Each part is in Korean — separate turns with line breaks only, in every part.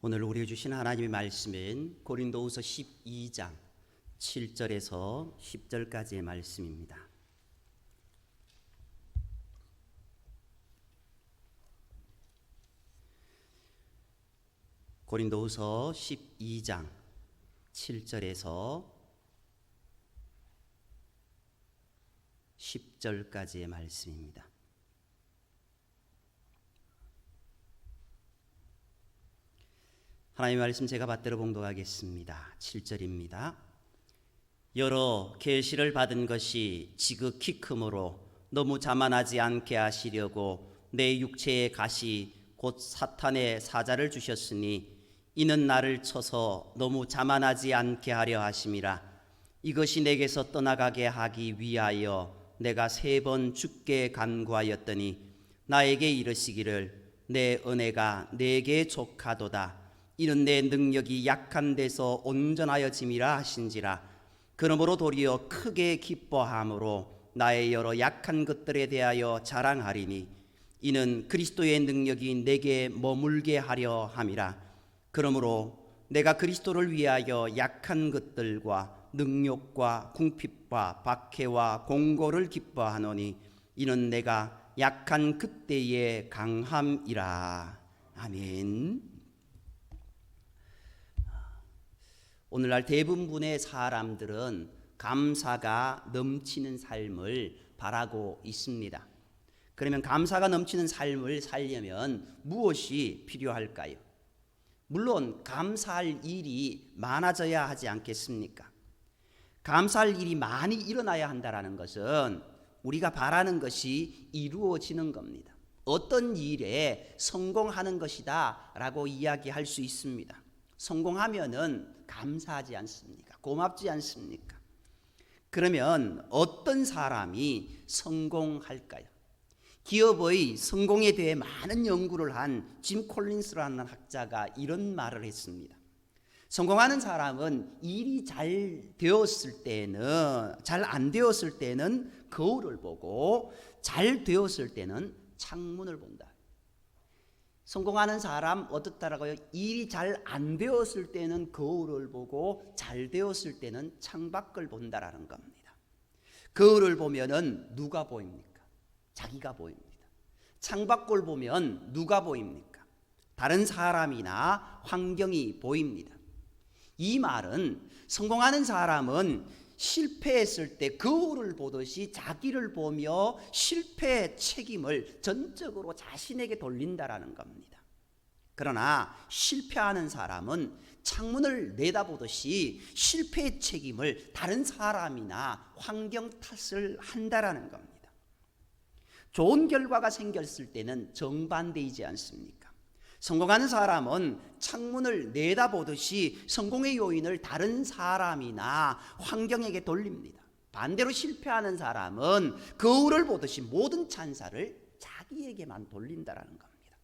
오늘 우리에게 주신 하나님의 말씀은 고린도후서 12장 7절에서 10절까지의 말씀입니다. 고린도후서 12장 7절에서 10절까지의 말씀입니다. 하나님의 말씀 제가 받들어 봉독하겠습니다. 7절입니다. 여러 계시를 받은 것이 지극히 크므로 너무 자만하지 않게 하시려고 내 육체의 가시 곧 사탄의 사자를 주셨으니 이는 나를 쳐서 너무 자만하지 않게 하려 하심이라. 이것이 내게서 떠나가게 하기 위하여 내가 3번 주께 간구하였더니 나에게 이르시기를 내 은혜가 내게 족하도다. 이는 내 능력이 약한 데서 온전하여짐이라 하신지라. 그러므로 도리어 크게 기뻐함으로 나의 여러 약한 것들에 대하여 자랑하리니 이는 그리스도의 능력이 내게 머물게 하려 함이라. 그러므로 내가 그리스도를 위하여 약한 것들과 능욕과 궁핍과 박해와 공고를 기뻐하노니 이는 내가 약한 그때의 강함이라. 아멘. 오늘날 대부분의 사람들은 감사가 넘치는 삶을 바라고 있습니다. 그러면 감사가 넘치는 삶을 살려면 무엇이 필요할까요? 물론 감사할 일이 많아져야 하지 않겠습니까? 감사할 일이 많이 일어나야 한다는 것은 우리가 바라는 것이 이루어지는 겁니다. 어떤 일에 성공하는 것이다 라고 이야기할 수 있습니다. 성공하면은 감사하지 않습니까? 고맙지 않습니까? 그러면 어떤 사람이 성공할까요? 기업의 성공에 대해 많은 연구를 한 짐 콜린스라는 학자가 이런 말을 했습니다. 성공하는 사람은 일이 잘 되었을 때는, 잘 안 되었을 때는 거울을 보고 잘 되었을 때는 창문을 본다. 성공하는 사람 어떻다라고요? 일이 잘 안 되었을 때는 거울을 보고 잘 되었을 때는 창밖을 본다라는 겁니다. 거울을 보면은 누가 보입니까? 자기가 보입니다. 창밖을 보면 누가 보입니까? 다른 사람이나 환경이 보입니다. 이 말은 성공하는 사람은 실패했을 때 거울을 보듯이 자기를 보며 실패의 책임을 전적으로 자신에게 돌린다라는 겁니다. 그러나 실패하는 사람은 창문을 내다보듯이 실패의 책임을 다른 사람이나 환경 탓을 한다라는 겁니다. 좋은 결과가 생겼을 때는 정반대이지 않습니까? 성공하는 사람은 창문을 내다보듯이 성공의 요인을 다른 사람이나 환경에게 돌립니다. 반대로 실패하는 사람은 거울을 보듯이 모든 찬사를 자기에게만 돌린다라는 겁니다.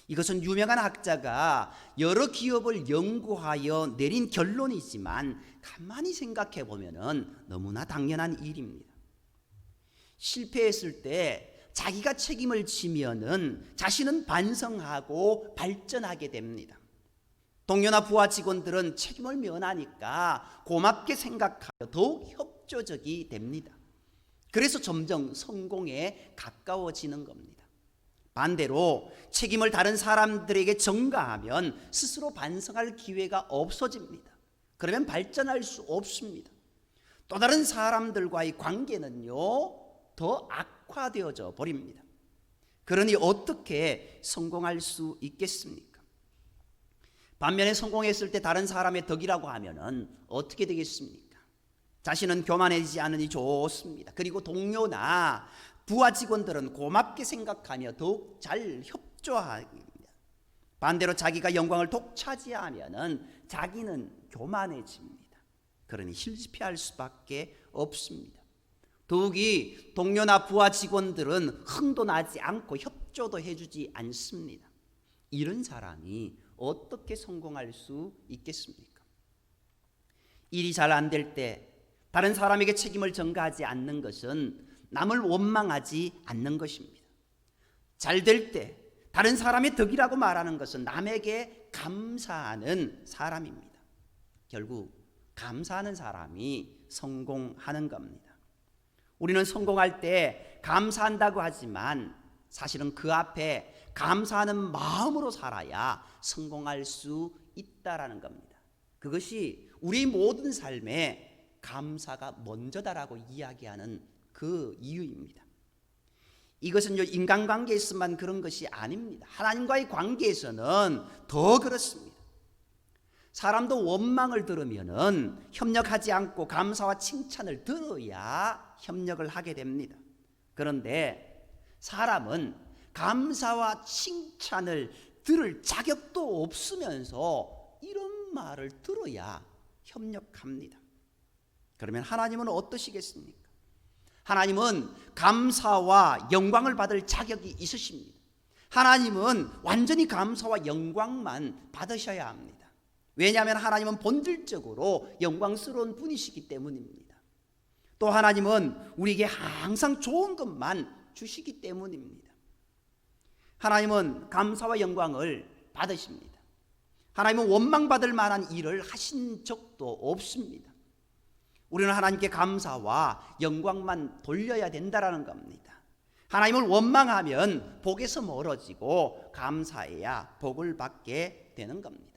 이것은 유명한 학자가 여러 기업을 연구하여 내린 결론이지만 가만히 생각해 보면은 너무나 당연한 일입니다. 실패했을 때 자기가 책임을 지면은 자신은 반성하고 발전하게 됩니다. 동료나 부하 직원들은 책임을 면하니까 고맙게 생각하여 더욱 협조적이 됩니다. 그래서 점점 성공에 가까워지는 겁니다. 반대로 책임을 다른 사람들에게 전가하면 스스로 반성할 기회가 없어집니다. 그러면 발전할 수 없습니다. 또 다른 사람들과의 관계는요, 더 악화되어져 버립니다. 그러니 어떻게 성공할 수 있겠습니까? 반면에 성공했을 때 다른 사람의 덕이라고 하면은 어떻게 되겠습니까? 자신은 교만해지지 않으니 좋습니다. 그리고 동료나 부하 직원들은 고맙게 생각하며 더욱 잘 협조합니다. 반대로 자기가 영광을 독차지하면은 자기는 교만해집니다. 그러니 실패할 수밖에 없습니다. 더욱이 동료나 부하 직원들은 흥도 나지 않고 협조도 해주지 않습니다. 이런 사람이 어떻게 성공할 수 있겠습니까? 일이 잘 안 될 때 다른 사람에게 책임을 전가하지 않는 것은 남을 원망하지 않는 것입니다. 잘 될 때 다른 사람의 덕이라고 말하는 것은 남에게 감사하는 사람입니다. 결국 감사하는 사람이 성공하는 겁니다. 우리는 성공할 때 감사한다고 하지만 사실은 그 앞에 감사하는 마음으로 살아야 성공할 수 있다라는 겁니다. 그것이 우리 모든 삶에 감사가 먼저다라고 이야기하는 그 이유입니다. 이것은 인간관계에서만 그런 것이 아닙니다. 하나님과의 관계에서는 더 그렇습니다. 사람도 원망을 들으면은 협력하지 않고 감사와 칭찬을 들어야 협력을 하게 됩니다. 그런데 사람은 감사와 칭찬을 들을 자격도 없으면서 이런 말을 들어야 협력합니다. 그러면 하나님은 어떠시겠습니까? 하나님은 감사와 영광을 받을 자격이 있으십니다. 하나님은 완전히 감사와 영광만 받으셔야 합니다. 왜냐하면 하나님은 본질적으로 영광스러운 분이시기 때문입니다. 또 하나님은 우리에게 항상 좋은 것만 주시기 때문입니다. 하나님은 감사와 영광을 받으십니다. 하나님은 원망받을 만한 일을 하신 적도 없습니다. 우리는 하나님께 감사와 영광만 돌려야 된다는 겁니다. 하나님을 원망하면 복에서 멀어지고 감사해야 복을 받게 되는 겁니다.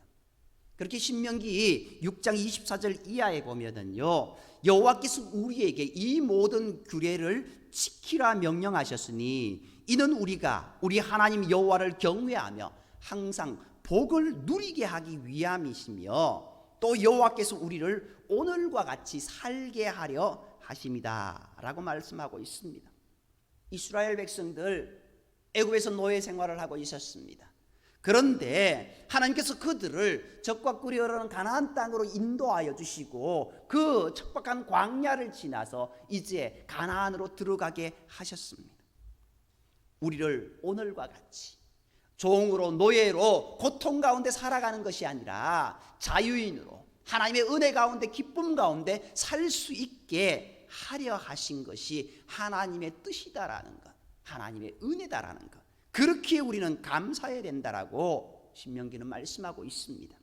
그렇게 신명기 6장 24절 이하에 보면은요, 여호와께서 우리에게 이 모든 규례를 지키라 명령하셨으니 이는 우리가 우리 하나님 여호와를 경외하며 항상 복을 누리게 하기 위함이시며 또 여호와께서 우리를 오늘과 같이 살게 하려 하심이다 라고 말씀하고 있습니다. 이스라엘 백성들 애굽에서 노예 생활을 하고 있었습니다. 그런데 하나님께서 그들을 적과 꿀이 흐르는 가나안 땅으로 인도하여 주시고 그 척박한 광야를 지나서 이제 가나안으로 들어가게 하셨습니다. 우리를 오늘과 같이 종으로 노예로 고통 가운데 살아가는 것이 아니라 자유인으로 하나님의 은혜 가운데 기쁨 가운데 살 수 있게 하려 하신 것이 하나님의 뜻이다라는 것, 하나님의 은혜다라는 것, 그렇게 우리는 감사해야 된다라고 신명기는 말씀하고 있습니다.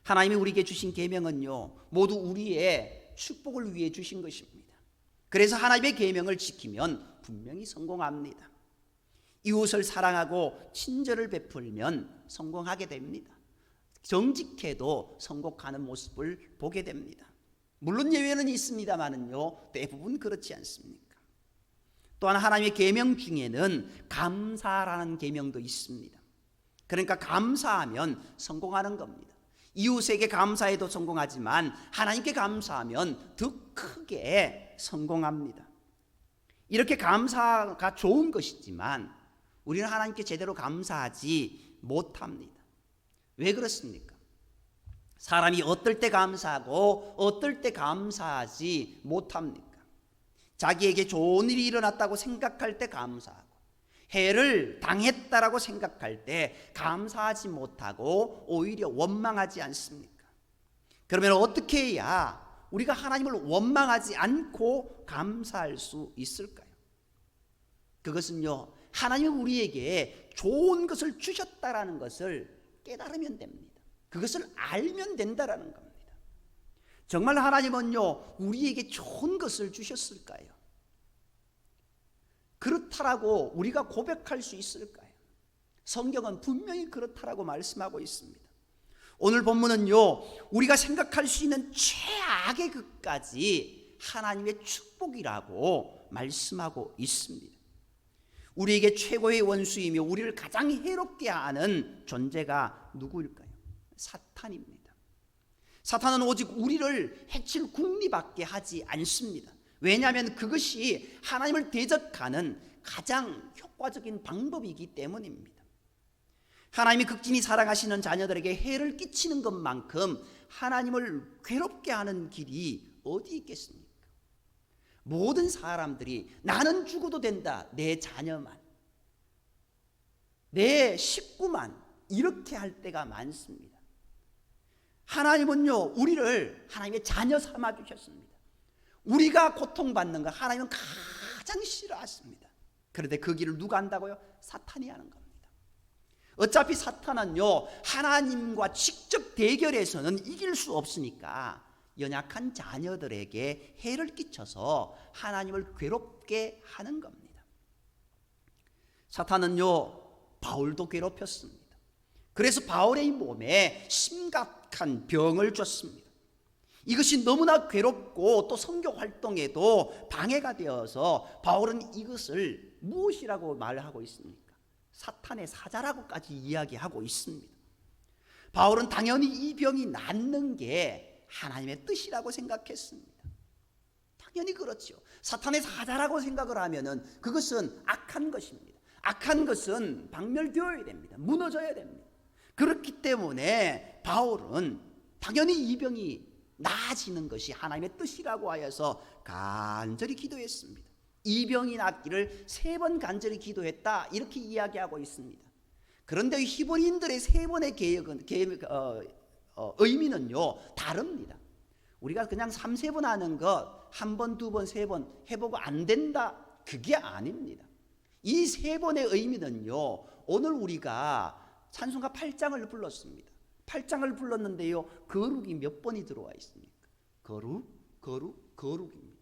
하나님이 우리에게 주신 계명은요, 모두 우리의 축복을 위해 주신 것입니다. 그래서 하나님의 계명을 지키면 분명히 성공합니다. 이웃을 사랑하고 친절을 베풀면 성공하게 됩니다. 정직해도 성공하는 모습을 보게 됩니다. 물론 예외는 있습니다만은요, 대부분 그렇지 않습니까? 또한 하나님의 계명 중에는 감사라는 계명도 있습니다. 그러니까 감사하면 성공하는 겁니다. 이웃에게 감사해도 성공하지만 하나님께 감사하면 더 크게 성공합니다. 이렇게 감사가 좋은 것이지만 우리는 하나님께 제대로 감사하지 못합니다. 왜 그렇습니까? 사람이 어떨 때 감사하고 어떨 때 감사하지 못합니까? 자기에게 좋은 일이 일어났다고 생각할 때 감사하고 해를 당했다라고 생각할 때 감사하지 못하고 오히려 원망하지 않습니까? 그러면 어떻게 해야 우리가 하나님을 원망하지 않고 감사할 수 있을까요? 그것은요, 하나님이 우리에게 좋은 것을 주셨다라는 것을 깨달으면 됩니다. 그것을 알면 된다라는 겁니다. 정말 하나님은요, 우리에게 좋은 것을 주셨을까요? 그렇다라고 우리가 고백할 수 있을까요? 성경은 분명히 그렇다라고 말씀하고 있습니다. 오늘 본문은요, 우리가 생각할 수 있는 최악의 것까지 하나님의 축복이라고 말씀하고 있습니다. 우리에게 최고의 원수이며 우리를 가장 해롭게 하는 존재가 누구일까요? 사탄입니다. 사탄은 오직 우리를 해칠 궁리밖에 하지 않습니다. 왜냐하면 그것이 하나님을 대적하는 가장 효과적인 방법이기 때문입니다. 하나님이 극진히 사랑하시는 자녀들에게 해를 끼치는 것만큼 하나님을 괴롭게 하는 길이 어디 있겠습니까? 모든 사람들이 나는 죽어도 된다, 내 자녀만, 내 식구만, 이렇게 할 때가 많습니다. 하나님은요, 우리를 하나님의 자녀 삼아 주셨습니다. 우리가 고통받는 거 하나님은 가장 싫어하십니다. 그런데 그 길을 누가 한다고요? 사탄이 하는 겁니다. 어차피 사탄은요, 하나님과 직접 대결해서는 이길 수 없으니까 연약한 자녀들에게 해를 끼쳐서 하나님을 괴롭게 하는 겁니다. 사탄은요, 바울도 괴롭혔습니다. 그래서 바울의 몸에 심각한 병을 줬습니다. 이것이 너무나 괴롭고 또 선교 활동에도 방해가 되어서 바울은 이것을 무엇이라고 말하고 있습니까? 사탄의 사자라고까지 이야기하고 있습니다. 바울은 당연히 이 병이 낫는 게 하나님의 뜻이라고 생각했습니다. 당연히 그렇죠. 사탄의 사자라고 생각을 하면은 그것은 악한 것입니다. 악한 것은 박멸되어야 됩니다. 무너져야 됩니다. 그렇기 때문에 바울은 당연히 이 병이 나아지는 것이 하나님의 뜻이라고 하여서 간절히 기도했습니다. 이 병이 낫기를 3번 간절히 기도했다, 이렇게 이야기하고 있습니다. 그런데 히브리인들의 3번의 의미는요 다릅니다. 우리가 그냥 3-4번 하는 것 1번, 2번, 3번 해보고 안 된다, 그게 아닙니다. 이 3번의 의미는요, 오늘 우리가 찬송가 8장을 불렀습니다. 8장을 불렀는데요, 거룩이 몇 번이 들어와 있습니까? 거룩, 거룩, 거룩입니다.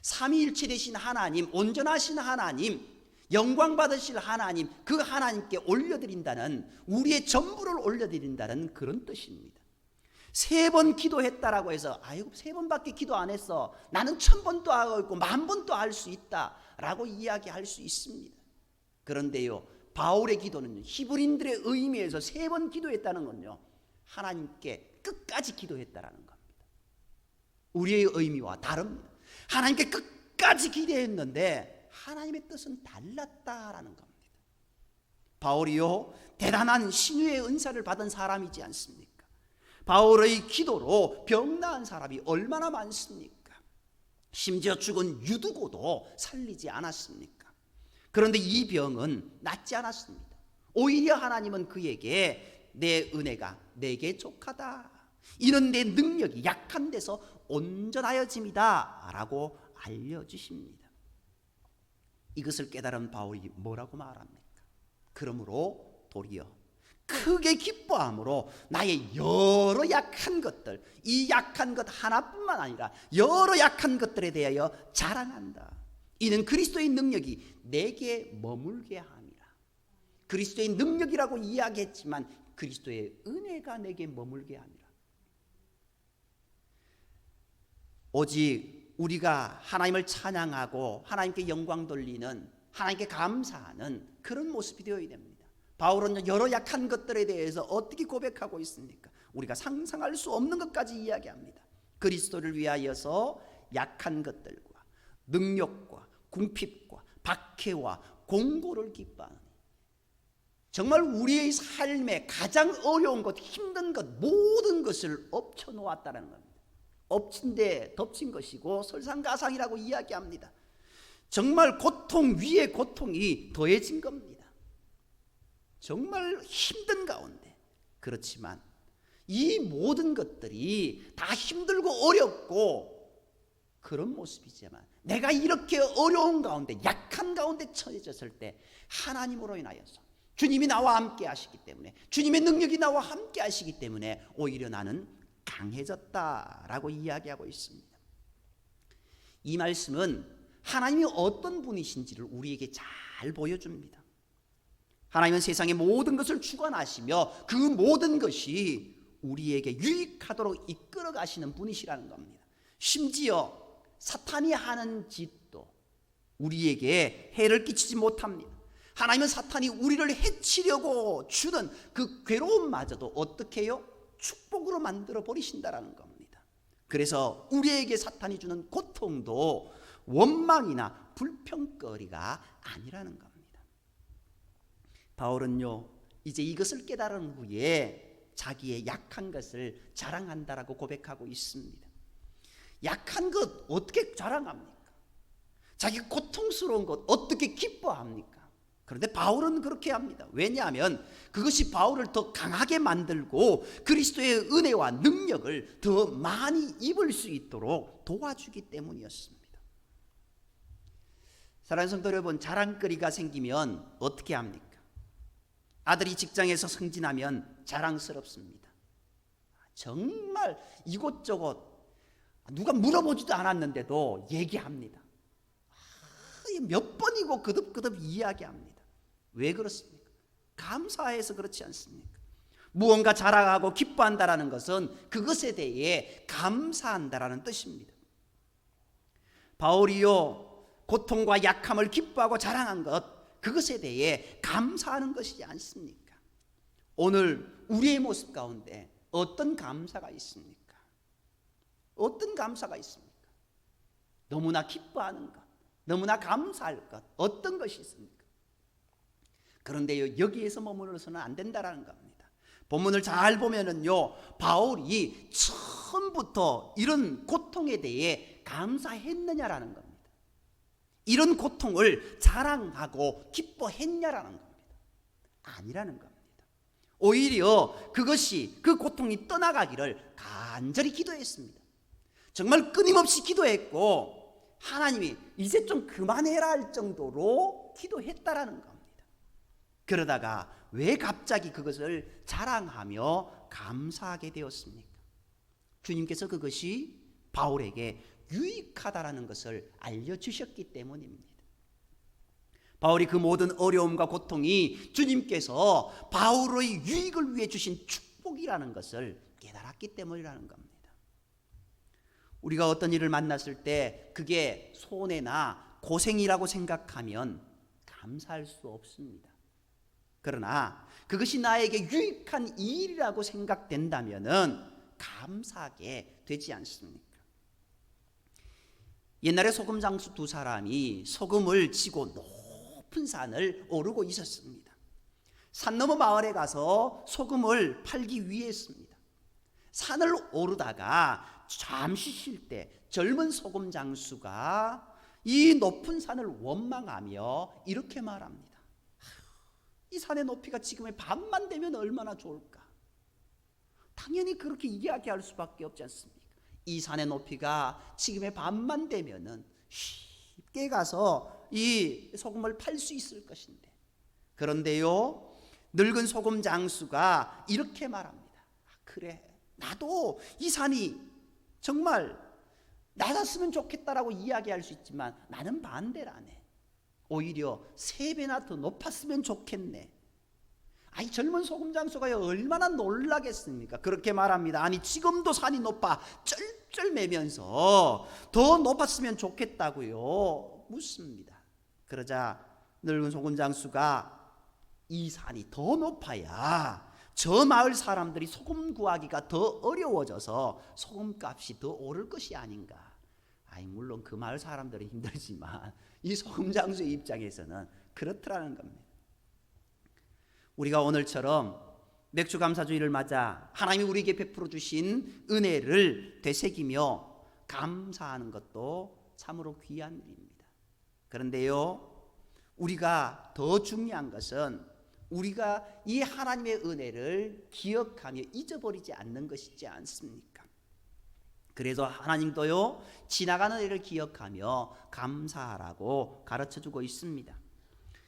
삼위일체 되신 하나님, 온전하신 하나님, 영광 받으실 하나님, 그 하나님께 올려드린다는, 우리의 전부를 올려드린다는 그런 뜻입니다. 3번 기도했다라고 해서 아이고 3번밖에 기도 안 했어, 나는 1000번도 하고 있고 10,000번도 할 수 있다 라고 이야기할 수 있습니다. 그런데요, 바울의 기도는 히브리인들의 의미에서 3번 기도했다는 건요, 하나님께 끝까지 기도했다라는 겁니다. 우리의 의미와 다릅니다. 하나님께 끝까지 기도했는데 하나님의 뜻은 달랐다라는 겁니다. 바울이요, 대단한 신유의 은사를 받은 사람이지 않습니까? 바울의 기도로 병 나은 사람이 얼마나 많습니까? 심지어 죽은 유두고도 살리지 않았습니까? 그런데 이 병은 낫지 않았습니다. 오히려 하나님은 그에게 내 은혜가 내게 족하다, 이는 내 능력이 약한 데서 온전하여짐이다 라고 알려주십니다. 이것을 깨달은 바울이 뭐라고 말합니까? 그러므로 도리어 크게 기뻐함으로 나의 여러 약한 것들, 이 약한 것 하나뿐만 아니라 여러 약한 것들에 대하여 자랑한다. 이는 그리스도의 능력이 내게 머물게 함이라. 그리스도의 능력이라고 이야기했지만 그리스도의 은혜가 내게 머물게 함이라. 오직 우리가 하나님을 찬양하고 하나님께 영광 돌리는, 하나님께 감사하는 그런 모습이 되어야 됩니다. 바울은 여러 약한 것들에 대해서 어떻게 고백하고 있습니까? 우리가 상상할 수 없는 것까지 이야기합니다. 그리스도를 위하여서 약한 것들과 능력과 궁핍과 박해와 공고를 기뻐하니, 정말 우리의 삶에 가장 어려운 것, 힘든 것, 모든 것을 엎쳐놓았다는 겁니다. 엎친 데 덮친 것이고 설상가상이라고 이야기합니다. 정말 고통 위에 고통이 더해진 겁니다. 정말 힘든 가운데, 그렇지만 이 모든 것들이 다 힘들고 어렵고 그런 모습이지만, 내가 이렇게 어려운 가운데, 약한 가운데 처해졌을 때 하나님으로 인하여서 주님이 나와 함께 하시기 때문에, 주님의 능력이 나와 함께 하시기 때문에 오히려 나는 강해졌다라고 이야기하고 있습니다. 이 말씀은 하나님이 어떤 분이신지를 우리에게 잘 보여줍니다. 하나님은 세상의 모든 것을 주관하시며 그 모든 것이 우리에게 유익하도록 이끌어 가시는 분이시라는 겁니다. 심지어 사탄이 하는 짓도 우리에게 해를 끼치지 못합니다. 하나님은 사탄이 우리를 해치려고 주는 그 괴로움마저도 어떻게 해요? 축복으로 만들어 버리신다라는 겁니다. 그래서 우리에게 사탄이 주는 고통도 원망이나 불평거리가 아니라는 겁니다. 바울은요, 이제 이것을 깨달은 후에 자기의 약한 것을 자랑한다라고 고백하고 있습니다. 약한 것 어떻게 자랑합니까? 자기 고통스러운 것 어떻게 기뻐합니까? 그런데 바울은 그렇게 합니다. 왜냐하면 그것이 바울을 더 강하게 만들고 그리스도의 은혜와 능력을 더 많이 입을 수 있도록 도와주기 때문이었습니다. 사랑하는 성도 여러분, 자랑거리가 생기면 어떻게 합니까? 아들이 직장에서 승진하면 자랑스럽습니다. 정말 이곳저곳 누가 물어보지도 않았는데도 얘기합니다. 몇 번이고 거듭거듭 이야기합니다. 왜 그렇습니까? 감사해서 그렇지 않습니까? 무언가 자랑하고 기뻐한다라는 것은 그것에 대해 감사한다라는 뜻입니다. 바울이요, 고통과 약함을 기뻐하고 자랑한 것, 그것에 대해 감사하는 것이지 않습니까? 오늘 우리의 모습 가운데 어떤 감사가 있습니까? 어떤 감사가 있습니까? 너무나 기뻐하는 것, 너무나 감사할 것, 어떤 것이 있습니까? 그런데요, 여기에서 머물러서는 안 된다라는 겁니다. 본문을 잘 보면은요, 바울이 처음부터 이런 고통에 대해 감사했느냐라는 겁니다. 이런 고통을 자랑하고 기뻐했냐라는 겁니다. 아니라는 겁니다. 오히려 그 고통이 떠나가기를 간절히 기도했습니다. 정말 끊임없이 기도했고 하나님이 이제 좀 그만해라 할 정도로 기도했다라는 겁니다. 그러다가 왜 갑자기 그것을 자랑하며 감사하게 되었습니까? 주님께서 그것이 바울에게 유익하다라는 것을 알려주셨기 때문입니다. 바울이 그 모든 어려움과 고통이 주님께서 바울의 유익을 위해 주신 축복이라는 것을 깨달았기 때문이라는 겁니다. 우리가 어떤 일을 만났을 때 그게 손해나 고생이라고 생각하면 감사할 수 없습니다. 그러나 그것이 나에게 유익한 일이라고 생각된다면 감사하게 되지 않습니까? 옛날에 소금 장수 두 사람이 소금을 지고 높은 산을 오르고 있었습니다. 산 너머 마을에 가서 소금을 팔기 위해였습니다. 산을 오르다가 잠시 쉴 때 젊은 소금 장수가 이 높은 산을 원망하며 이렇게 말합니다. 이 산의 높이가 지금의 반만 되면 얼마나 좋을까? 당연히 그렇게 이야기할 수밖에 없지 않습니까? 이 산의 높이가 지금의 반만 되면은 쉽게 가서 이 소금을 팔 수 있을 것인데, 그런데요, 늙은 소금 장수가 이렇게 말합니다. 그래, 나도 이 산이 정말 낮았으면 좋겠다라고 이야기할 수 있지만 나는 반대라네. 오히려 3배나 더 높았으면 좋겠네. 아니, 젊은 소금 장수가 얼마나 놀라겠습니까? 그렇게 말합니다. 아니, 지금도 산이 높아 쩔쩔매면서 더 높았으면 좋겠다고요 묻습니다. 그러자 늙은 소금 장수가 이 산이 더 높아야 저 마을 사람들이 소금 구하기가 더 어려워져서 소금값이 더 오를 것이 아닌가. 아니, 물론 그 마을 사람들은 힘들지만 이 소금 장수의 입장에서는 그렇더라는 겁니다. 우리가 오늘처럼 맥주감사주의를 맞아 하나님이 우리에게 베풀어 주신 은혜를 되새기며 감사하는 것도 참으로 귀한 일입니다. 그런데요, 우리가 더 중요한 것은 우리가 이 하나님의 은혜를 기억하며 잊어버리지 않는 것이지 않습니까? 그래서 하나님도요, 지나가는 은혜를 기억하며 감사하라고 가르쳐주고 있습니다.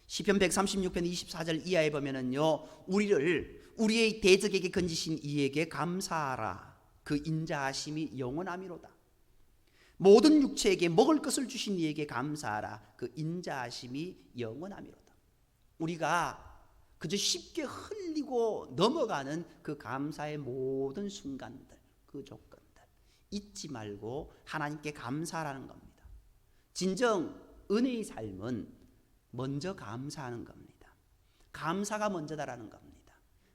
시편 136편 24절 이하에 보면은요, 우리의 대적에게 건지신 이에게 감사하라. 그 인자하심이 영원함이로다. 모든 육체에게 먹을 것을 주신 이에게 감사하라. 그 인자하심이 영원함이로다. 우리가 그저 쉽게 흘리고 넘어가는 그 감사의 모든 순간들, 그 조건들 잊지 말고 하나님께 감사하라는 겁니다. 진정 은혜의 삶은 먼저 감사하는 겁니다. 감사가 먼저다라는 겁니다.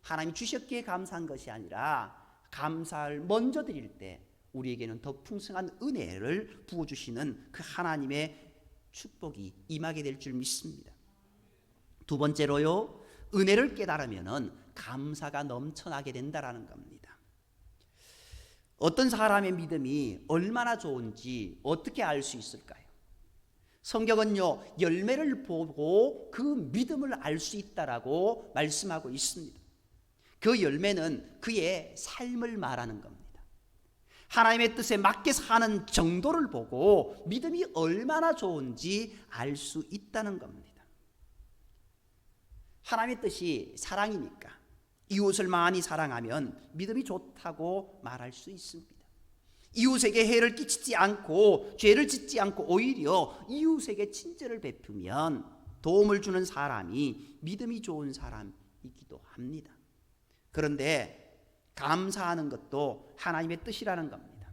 하나님 주셨기에 감사한 것이 아니라 감사를 먼저 드릴 때 우리에게는 더 풍성한 은혜를 부어주시는 그 하나님의 축복이 임하게 될 줄 믿습니다. 두 번째로요, 은혜를 깨달으면 감사가 넘쳐나게 된다라는 겁니다. 어떤 사람의 믿음이 얼마나 좋은지 어떻게 알 수 있을까요? 성경은요, 열매를 보고 그 믿음을 알 수 있다라고 말씀하고 있습니다. 그 열매는 그의 삶을 말하는 겁니다. 하나님의 뜻에 맞게 사는 정도를 보고 믿음이 얼마나 좋은지 알 수 있다는 겁니다. 하나님의 뜻이 사랑이니까 이웃을 많이 사랑하면 믿음이 좋다고 말할 수 있습니다. 이웃에게 해를 끼치지 않고 죄를 짓지 않고 오히려 이웃에게 친절을 베푸면 도움을 주는 사람이 믿음이 좋은 사람이기도 합니다. 그런데 감사하는 것도 하나님의 뜻이라는 겁니다.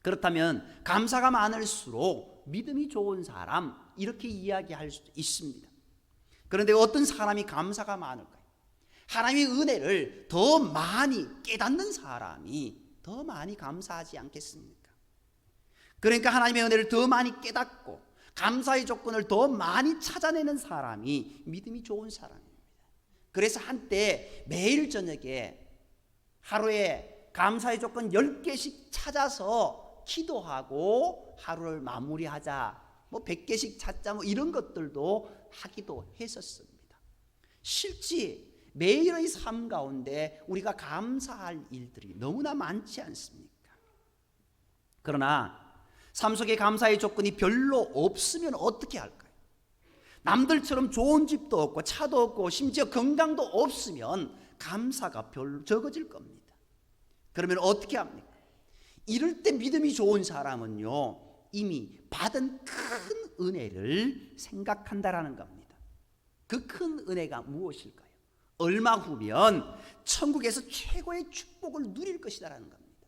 그렇다면 감사가 많을수록 믿음이 좋은 사람 이렇게 이야기할 수 있습니다. 그런데 어떤 사람이 감사가 많을까요? 하나님의 은혜를 더 많이 깨닫는 사람이 더 많이 감사하지 않겠습니까? 그러니까 하나님의 은혜를 더 많이 깨닫고 감사의 조건을 더 많이 찾아내는 사람이 믿음이 좋은 사람입니다. 그래서 한때 매일 저녁에 하루에 감사의 조건 10개씩 찾아서 기도하고 하루를 마무리하자, 100개씩 찾자, 이런 것들도 하기도 했었습니다. 실제 매일의 삶 가운데 우리가 감사할 일들이 너무나 많지 않습니까? 그러나 삶 속에 감사의 조건이 별로 없으면 어떻게 할까요? 남들처럼 좋은 집도 없고 차도 없고 심지어 건강도 없으면 감사가 별로 적어질 겁니다. 그러면 어떻게 합니까? 이럴 때 믿음이 좋은 사람은요, 이미 받은 큰 은혜를 생각한다라는 겁니다. 그 큰 은혜가 무엇일까요? 얼마 후면 천국에서 최고의 축복을 누릴 것이라는 겁니다.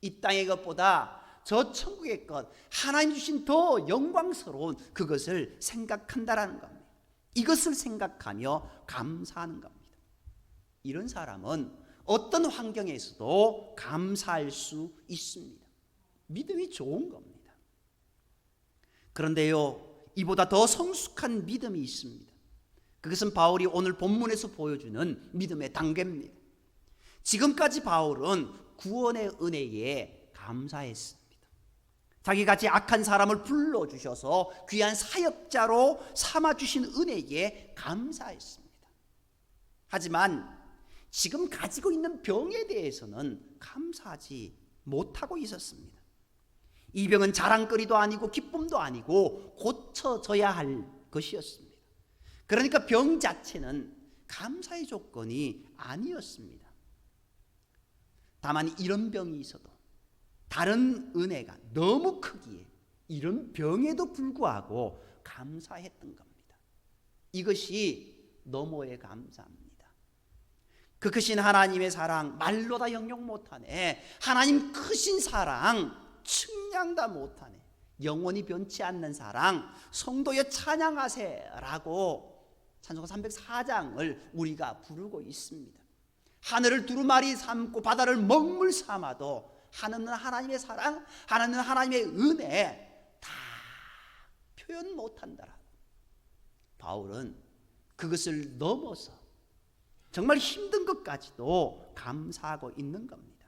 이 땅의 것보다 저 천국의 것, 하나님 주신 더 영광스러운 그것을 생각한다라는 겁니다. 이것을 생각하며 감사하는 겁니다. 이런 사람은 어떤 환경에서도 감사할 수 있습니다. 믿음이 좋은 겁니다. 그런데요, 이보다 더 성숙한 믿음이 있습니다. 그것은 바울이 오늘 본문에서 보여주는 믿음의 단계입니다. 지금까지 바울은 구원의 은혜에 감사했습니다. 자기같이 악한 사람을 불러주셔서 귀한 사역자로 삼아주신 은혜에 감사했습니다. 하지만 지금 가지고 있는 병에 대해서는 감사하지 못하고 있었습니다. 이 병은 자랑거리도 아니고 기쁨도 아니고 고쳐져야 할 것이었습니다. 그러니까 병 자체는 감사의 조건이 아니었습니다. 다만 이런 병이 있어도 다른 은혜가 너무 크기에 이런 병에도 불구하고 감사했던 겁니다. 이것이 너무의 감사입니다. 그 크신 하나님의 사랑 말로 다 형용 못하네. 하나님 크신 사랑 측량 다 못하네. 영원히 변치 않는 사랑 성도여 찬양하세라고 찬송가 304장을 우리가 부르고 있습니다. 하늘을 두루마리 삼고 바다를 먹물 삼아도 하나는 하나님의 사랑, 하나는 하나님의 은혜 다 표현 못한다라. 바울은 그것을 넘어서 정말 힘든 것까지도 감사하고 있는 겁니다.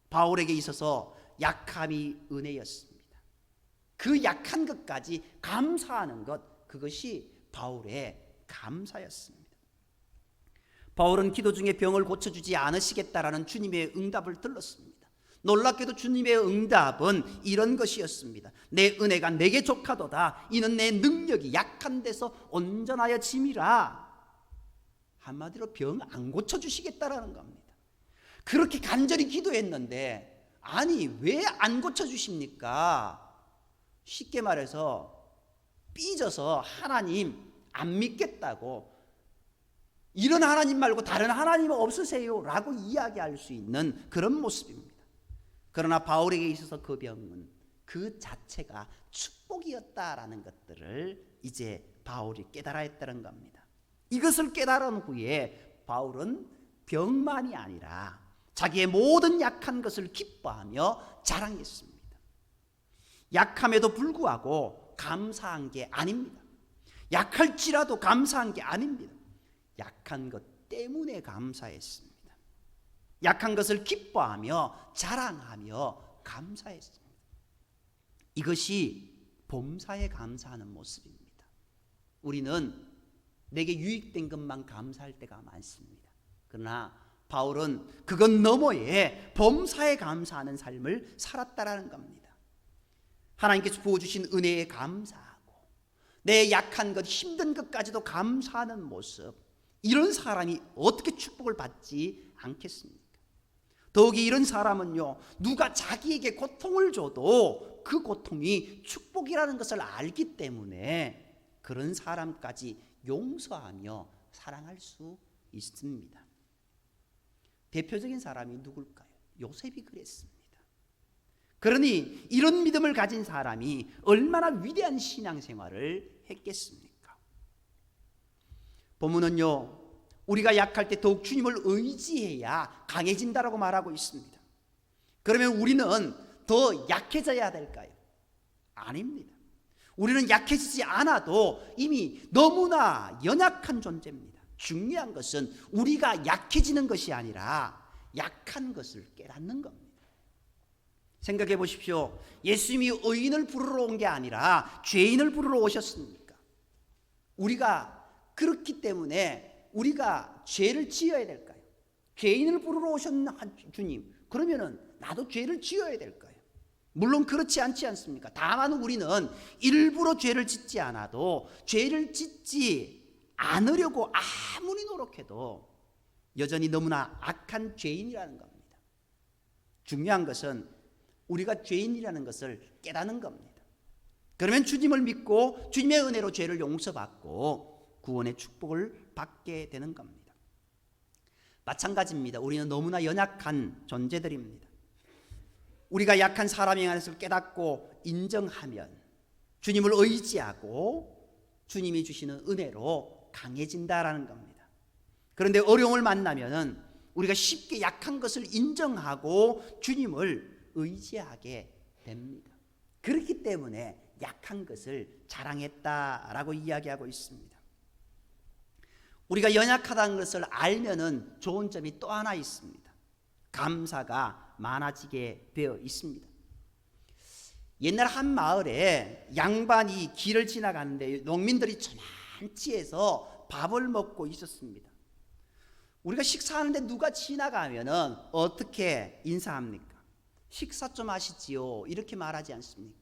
바울에게 있어서 약함이 은혜였습니다. 그 약한 것까지 감사하는 것, 그것이 바울의 감사였습니다. 바울은 기도 중에 병을 고쳐주지 않으시겠다라는 주님의 응답을 들었습니다. 놀랍게도 주님의 응답은 이런 것이었습니다. 내 은혜가 내게 족하도다. 이는 내 능력이 약한 데서 온전하여 짐이라. 한마디로 병 안 고쳐주시겠다라는 겁니다. 그렇게 간절히 기도했는데 아니 왜 안 고쳐주십니까? 쉽게 말해서 삐져서 하나님 안 믿겠다고, 이런 하나님 말고 다른 하나님 없으세요 라고 이야기할 수 있는 그런 모습입니다. 그러나 바울에게 있어서 그 병은 그 자체가 축복이었다라는 것들을 이제 바울이 깨달아 했다는 겁니다. 이것을 깨달은 후에 바울은 병만이 아니라 자기의 모든 약한 것을 기뻐하며 자랑했습니다. 약함에도 불구하고 감사한 게 아닙니다. 약할지라도 감사한 게 아닙니다. 약한 것 때문에 감사했습니다. 약한 것을 기뻐하며 자랑하며 감사했습니다. 이것이 범사에 감사하는 모습입니다. 우리는 내게 유익된 것만 감사할 때가 많습니다. 그러나 바울은 그것 너머에 범사에 감사하는 삶을 살았다라는 겁니다. 하나님께서 부어주신 은혜에 감사하고 내 약한 것, 힘든 것까지도 감사하는 모습, 이런 사람이 어떻게 축복을 받지 않겠습니까? 더욱이 이런 사람은요, 누가 자기에게 고통을 줘도 그 고통이 축복이라는 것을 알기 때문에 그런 사람까지 용서하며 사랑할 수 있습니다. 대표적인 사람이 누굴까요? 요셉이 그랬습니다. 그러니 이런 믿음을 가진 사람이 얼마나 위대한 신앙생활을 했겠습니까? 본문은요, 우리가 약할 때 더욱 주님을 의지해야 강해진다라고 말하고 있습니다. 그러면 우리는 더 약해져야 될까요? 아닙니다. 우리는 약해지지 않아도 이미 너무나 연약한 존재입니다. 중요한 것은 우리가 약해지는 것이 아니라 약한 것을 깨닫는 겁니다. 생각해 보십시오. 예수님이 의인을 부르러 온 게 아니라 죄인을 부르러 오셨습니까? 우리가 그렇기 때문에 우리가 죄를 지어야 될까요? 죄인을 부르러 오신 주님, 그러면은 나도 죄를 지어야 될까요? 물론 그렇지 않지 않습니까? 다만 우리는 일부러 죄를 짓지 않아도 죄를 짓지 않으려고 아무리 노력해도 여전히 너무나 악한 죄인이라는 겁니다. 중요한 것은 우리가 죄인이라는 것을 깨닫는 겁니다. 그러면 주님을 믿고 주님의 은혜로 죄를 용서받고 구원의 축복을 받게 되는 겁니다. 마찬가지입니다. 우리는 너무나 연약한 존재들입니다. 우리가 약한 사람의 것을 깨닫고 인정하면 주님을 의지하고 주님이 주시는 은혜로 강해진다라는 겁니다. 그런데 어려움을 만나면은 우리가 쉽게 약한 것을 인정하고 주님을 의지하게 됩니다. 그렇기 때문에 약한 것을 자랑했다라고 이야기하고 있습니다. 우리가 연약하다는 것을 알면은 좋은 점이 또 하나 있습니다. 감사가 많아지게 되어 있습니다. 옛날 한 마을에 양반이 길을 지나가는데 농민들이 저만치해서 밥을 먹고 있었습니다. 우리가 식사하는데 누가 지나가면은 어떻게 인사합니까? 식사 좀 하시지요, 이렇게 말하지 않습니까?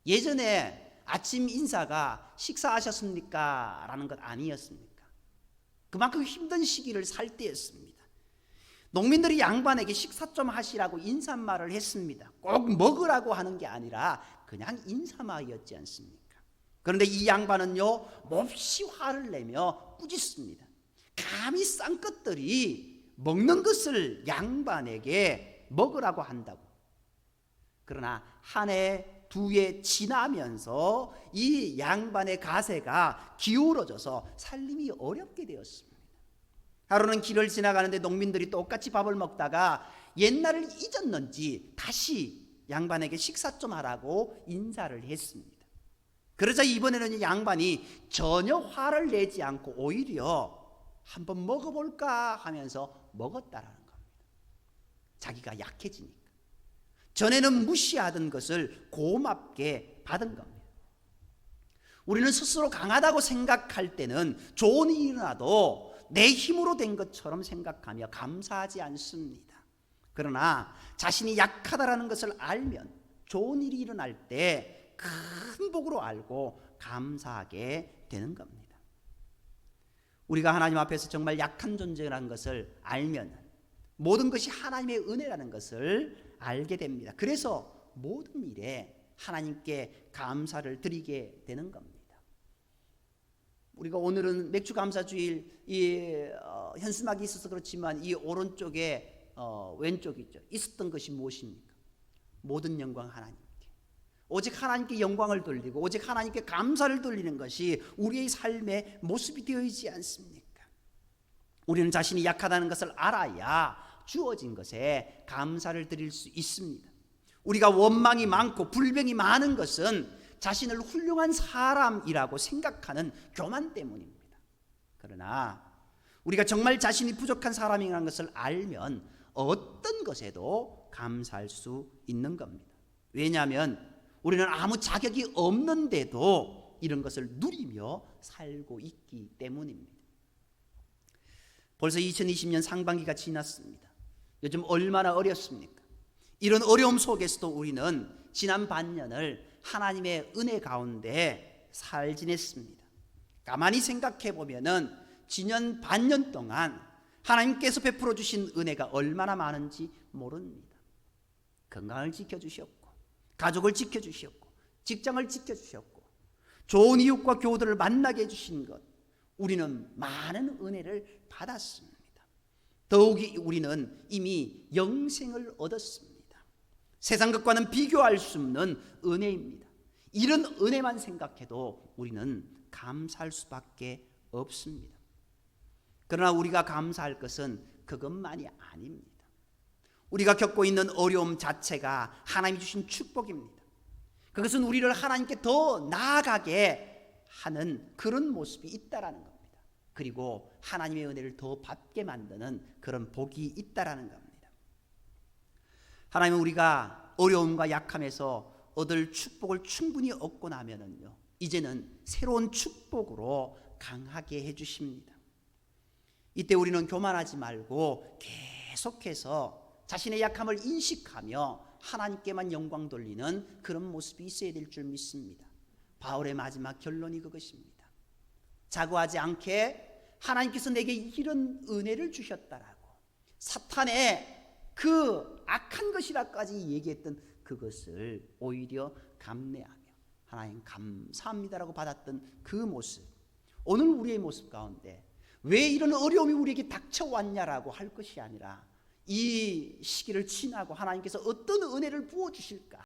예전에 아침 인사가 식사하셨습니까? 라는 것 아니었습니까? 그만큼 힘든 시기를 살 때였습니다. 농민들이 양반에게 식사 좀 하시라고 인사말을 했습니다. 꼭 먹으라고 하는 게 아니라 그냥 인사말이었지 않습니까? 그런데 이 양반은요, 몹시 화를 내며 꾸짖습니다. 감히 쌍것들이 먹는 것을 양반에게 먹으라고 한다고. 그러나 한 해, 두 해 지나면서 이 양반의 가세가 기울어져서 살림이 어렵게 되었습니다. 하루는 길을 지나가는데 농민들이 똑같이 밥을 먹다가 옛날을 잊었는지 다시 양반에게 식사 좀 하라고 인사를 했습니다. 그러자 이번에는 양반이 전혀 화를 내지 않고 오히려 한번 먹어볼까 하면서 먹었다라는 겁니다. 자기가 약해지니까. 전에는 무시하던 것을 고맙게 받은 겁니다. 우리는 스스로 강하다고 생각할 때는 좋은 일이 일어나도 내 힘으로 된 것처럼 생각하며 감사하지 않습니다. 그러나 자신이 약하다라는 것을 알면 좋은 일이 일어날 때 큰 복으로 알고 감사하게 되는 겁니다. 우리가 하나님 앞에서 정말 약한 존재라는 것을 알면 모든 것이 하나님의 은혜라는 것을 알게 됩니다. 그래서 모든 일에 하나님께 감사를 드리게 되는 겁니다. 우리가 오늘은 맥주 감사주일 현수막이 있어서 그렇지만 이 오른쪽에 왼쪽 있죠. 있었던 것이 무엇입니까? 모든 영광 하나님께. 오직 하나님께 영광을 돌리고 오직 하나님께 감사를 돌리는 것이 우리의 삶의 모습이 되어 있지 않습니까? 우리는 자신이 약하다는 것을 알아야 주어진 것에 감사를 드릴 수 있습니다. 우리가 원망이 많고 불평이 많은 것은 자신을 훌륭한 사람이라고 생각하는 교만 때문입니다. 그러나 우리가 정말 자신이 부족한 사람이라는 것을 알면 어떤 것에도 감사할 수 있는 겁니다. 왜냐하면 우리는 아무 자격이 없는데도 이런 것을 누리며 살고 있기 때문입니다. 벌써 2020년 상반기가 지났습니다. 요즘 얼마나 어렵습니까? 이런 어려움 속에서도 우리는 지난 반년을 하나님의 은혜 가운데 잘 지냈습니다. 가만히 생각해 보면은 지난 반년 동안 하나님께서 베풀어 주신 은혜가 얼마나 많은지 모릅니다. 건강을 지켜주셨고, 가족을 지켜주셨고, 직장을 지켜주셨고, 좋은 이웃과 교우들을 만나게 해주신 것, 우리는 많은 은혜를 받았습니다. 더욱이 우리는 이미 영생을 얻었습니다. 세상 것과는 비교할 수 없는 은혜입니다. 이런 은혜만 생각해도 우리는 감사할 수밖에 없습니다. 그러나 우리가 감사할 것은 그것만이 아닙니다. 우리가 겪고 있는 어려움 자체가 하나님이 주신 축복입니다. 그것은 우리를 하나님께 더 나아가게 하는 그런 모습이 있다라는 겁니다. 그리고 하나님의 은혜를 더 받게 만드는 그런 복이 있다라는 겁니다. 하나님은 우리가 어려움과 약함에서 얻을 축복을 충분히 얻고 나면은요, 이제는 새로운 축복으로 강하게 해주십니다. 이때 우리는 교만하지 말고 계속해서 자신의 약함을 인식하며 하나님께만 영광 돌리는 그런 모습이 있어야 될 줄 믿습니다. 바울의 마지막 결론이 그것입니다. 자고하지 않게 하나님께서 내게 이런 은혜를 주셨다라고 사탄의 그 악한 것이라까지 얘기했던 그것을 오히려 감내하며 하나님 감사합니다라고 받았던 그 모습, 오늘 우리의 모습 가운데 왜 이런 어려움이 우리에게 닥쳐왔냐라고 할 것이 아니라 이 시기를 지나고 하나님께서 어떤 은혜를 부어주실까,